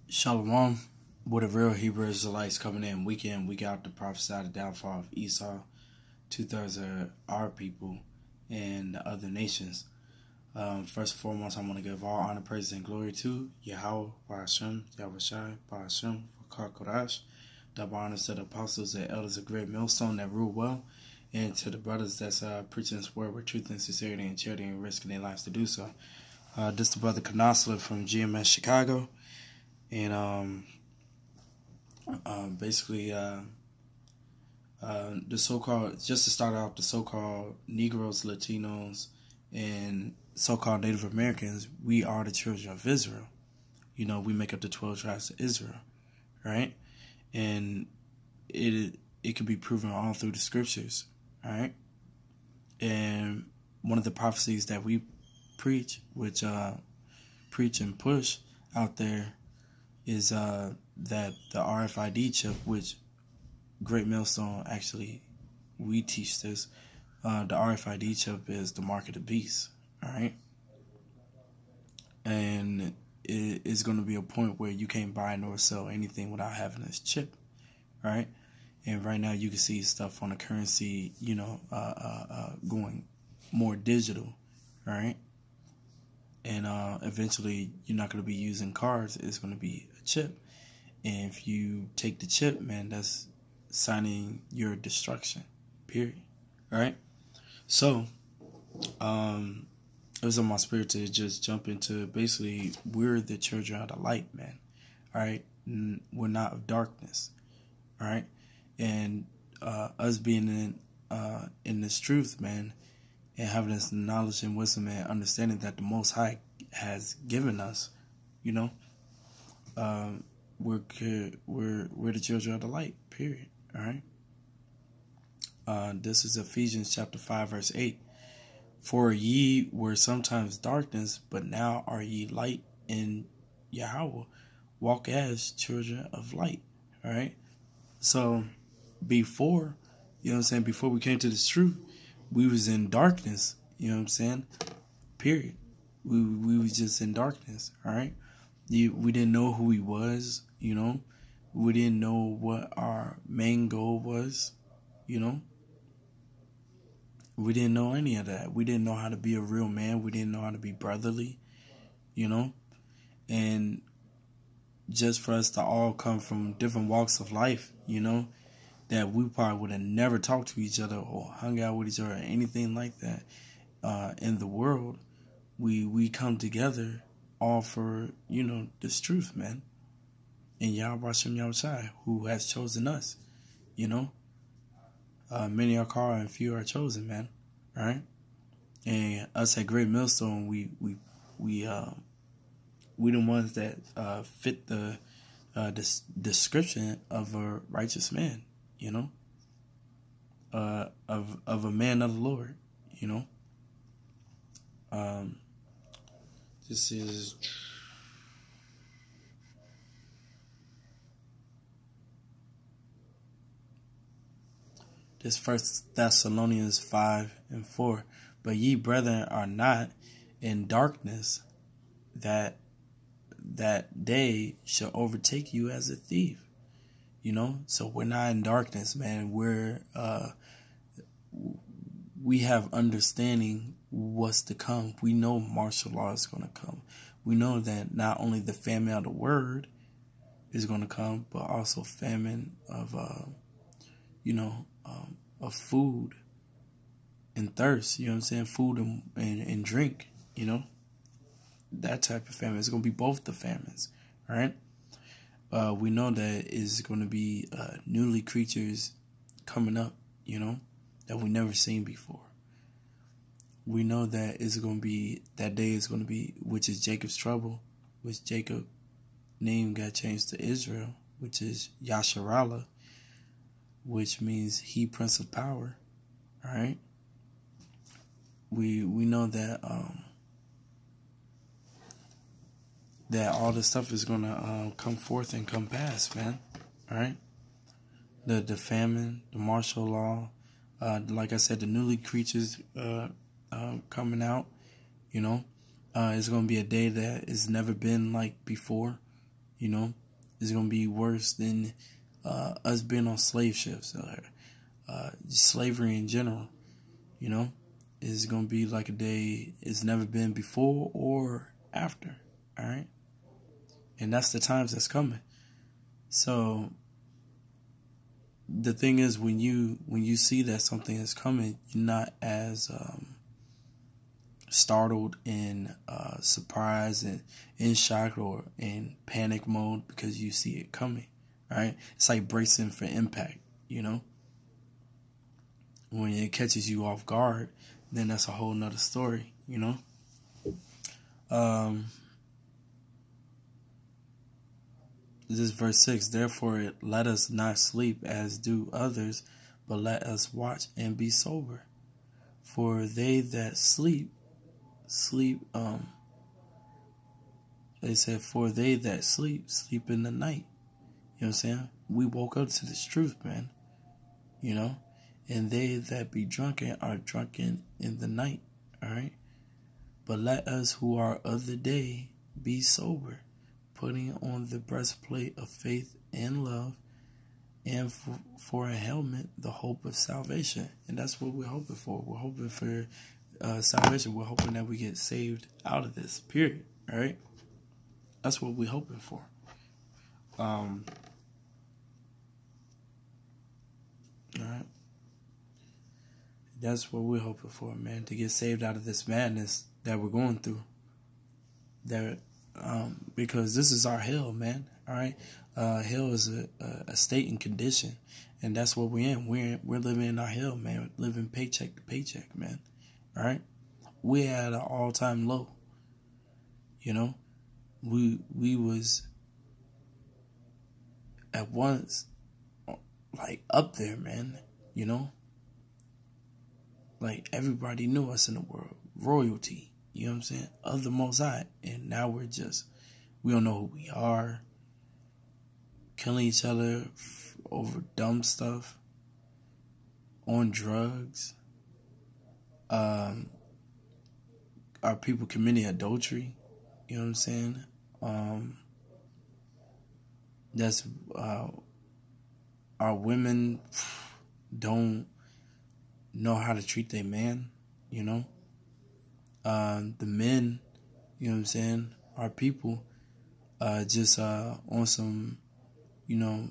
Shalom, with the real Hebrew Israelites coming in week out to prophesy the downfall of Esau, 2/3 of our people and the other nations. First and foremost, I want to give all honor, praise, and glory to Yahweh, Ba'ashem, Yahushai, Ba'ashem, Fakar Kodash. Double honors to the apostles and elders of Great Millstone that rule well, and to the brothers that's preaching this word with truth and sincerity and charity and risking their lives to do so. This is the brother Kanasla from GMS Chicago. And basically, the so-called, just to start out, the so-called Negroes, Latinos, and so-called Native Americans, we are the children of Israel. You know, we make up the 12 tribes of Israel, right? And it can be proven all through the scriptures, right? And one of the prophecies that we preach, which preach and push out there, is that the RFID chip, which Great Millstone actually, we teach this, the RFID chip is the mark of the beast, all right? And it is going to be a point where you can't buy nor sell anything without having this chip, all right? And right now you can see stuff on the currency, you know, going more digital, all right? And eventually you're not going to be using cards. It's going to be a chip. And if you take the chip, man, that's signing your destruction, period. All right? So, it was on my spirit to just jump into, basically, we're the children of the light, man. All right? We're not of darkness. All right? And us being in this truth, man, and having this knowledge and wisdom and understanding that the Most High has given us, you know, we're the children of the light, period. All right. This is Ephesians chapter 5, verse 8. For ye were sometimes darkness, but now are ye light in Yahweh. Walk as children of light. All right. So before, you know what I'm saying, before we came to this truth, we was in darkness, you know what I'm saying? Period. We was just in darkness, all right? We didn't know who he was, you know? We didn't know what our main goal was, you know? We didn't know any of that. We didn't know how to be a real man. We didn't know how to be brotherly, you know? And just for us to all come from different walks of life, you know, that we probably would have never talked to each other or hung out with each other or anything like that in the world, we come together all for, you know, this truth, man. And Yahweh Shem Yahushai, who has chosen us, you know. Many are called and few are chosen, man. All right? And us at Great Millstone, we the ones that fit the description of a righteous man, you know, of a man of the Lord, you know. This is First Thessalonians 5:4. But ye brethren are not in darkness, that day shall overtake you as a thief. You know, so we're not in darkness, man. We have understanding what's to come. We know martial law is going to come. We know that not only the famine of the word is going to come, but also famine of, of food and thirst. You know what I'm saying? Food and drink, you know, that type of famine. It's going to be both the famines, all right? We know that it's going to be newly creatures coming up, you know, that we never seen before. We know that it's going to be, that day is going to be, which is Jacob's trouble, which Jacob name got changed to Israel, which is Yasharallah, which means he prince of power. All right. We know that that all this stuff is gonna come forth and come past, man. All right. The famine, the martial law, like I said, the newly creatures coming out. You know, it's gonna be a day that has never been like before. You know, it's going to be worse than us being on slave ships or slavery in general. You know, it's going to be like a day it's never been before or after. All right. And that's the times that's coming. So the thing is, when you see that something is coming, you're not as startled and surprised and in shock or in panic mode because you see it coming, right? It's like bracing for impact, you know? When it catches you off guard, then that's a whole nother story, you know? This is verse 6. Therefore, let us not sleep as do others, but let us watch and be sober. For they that sleep, they said, for they that sleep in the night. You know what I'm saying? We woke up to this truth, man. You know? And they that be drunken are drunken in the night. All right? But let us who are of the day be sober, putting on the breastplate of faith and love, and for a helmet, the hope of salvation. And that's what we're hoping for. We're hoping for salvation. We're hoping that we get saved out of this, period. All right? That's what we're hoping for. All right? That's what we're hoping for, man, to get saved out of this madness that we're going through. That because this is our hell, man. All right, hell is a state and condition, and that's what we're in. We're living in our hell, man. We're living paycheck to paycheck, man. All right, we're at an all-time low. You know, we was at once like up there, man. You know, like everybody knew us in the world, royalty. You know what I'm saying? Of the Most High. And now we don't know who we are. Killing each other over dumb stuff. On drugs. Are people committing adultery? You know what I'm saying? That's our women don't know how to treat their man, you know? The men, you know what I'm saying, our people, just on some, you know,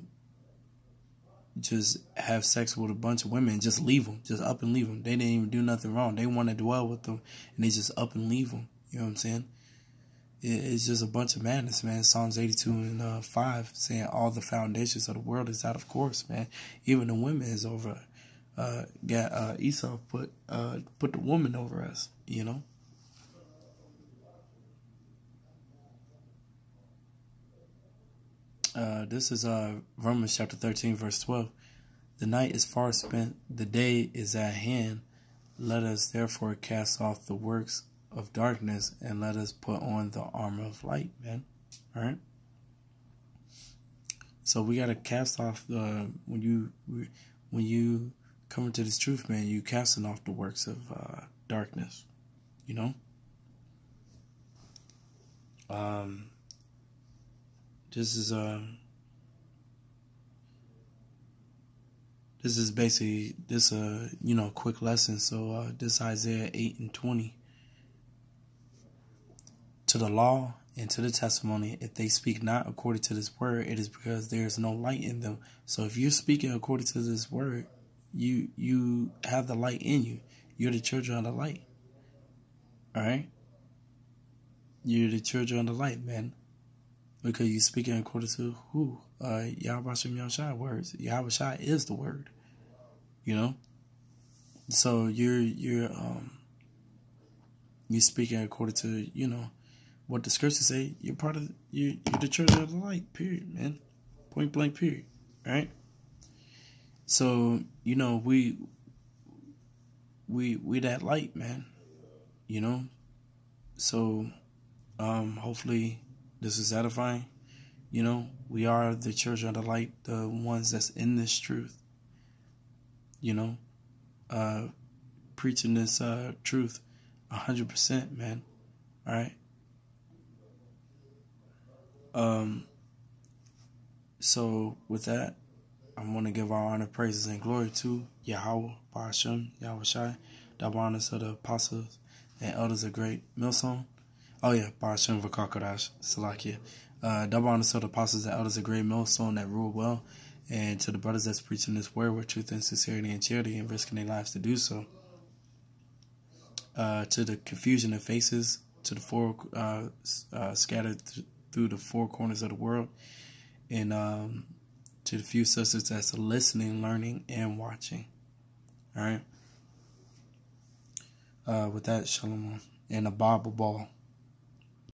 just have sex with a bunch of women and just leave them, just up and leave them. They didn't even do nothing wrong. They want to dwell with them, and they just up and leave them. You know what I'm saying? It's just a bunch of madness, man. Psalms 82 and 5 saying all the foundations of the world is out of course, man. Even the women is over. Esau put the woman over us, you know. This is Romans chapter 13, verse 12. The night is far spent, the day is at hand. Let us therefore cast off the works of darkness and let us put on the armor of light, man. All right? So we got to cast off when you come into this truth, man, you casting off the works of darkness, you know? This is basically this quick lesson. So this Isaiah 8 and 20. To the law and to the testimony, if they speak not according to this word, it is because there is no light in them. So if you're speaking according to this word, you have the light in you. You're the children of the light. All right? You're the children of the light, man. Because you're speaking according to who? Yahweh Shem Yahushua words. Yahweh Shai is the word. You know? So you're speaking according to, you know, what the scriptures say. You're part of you're the children of the light, period, man. Point blank, period. Right? So, you know, we that light, man. You know? So hopefully this is edifying. You know, we are the children of the light, the ones that's in this truth. You know, preaching this truth 100%, man. All right. So with that, I want to give our honor, praises, and glory to Yahweh, Ba'ashem, Yahweh Shai, double honors to the apostles and elders of Great Millstone. Oh yeah, Ba'ashem V'Kakadash, Salakia. Double honors to the apostles and elders of Great Millstone that rule well, and to the brothers that's preaching this word with truth and sincerity and charity and risking their lives to do so. To the confusion of faces, to the four scattered through the four corners of the world, and to the few sisters that's listening, learning, and watching. All right. With that, shalom and a Bible ball.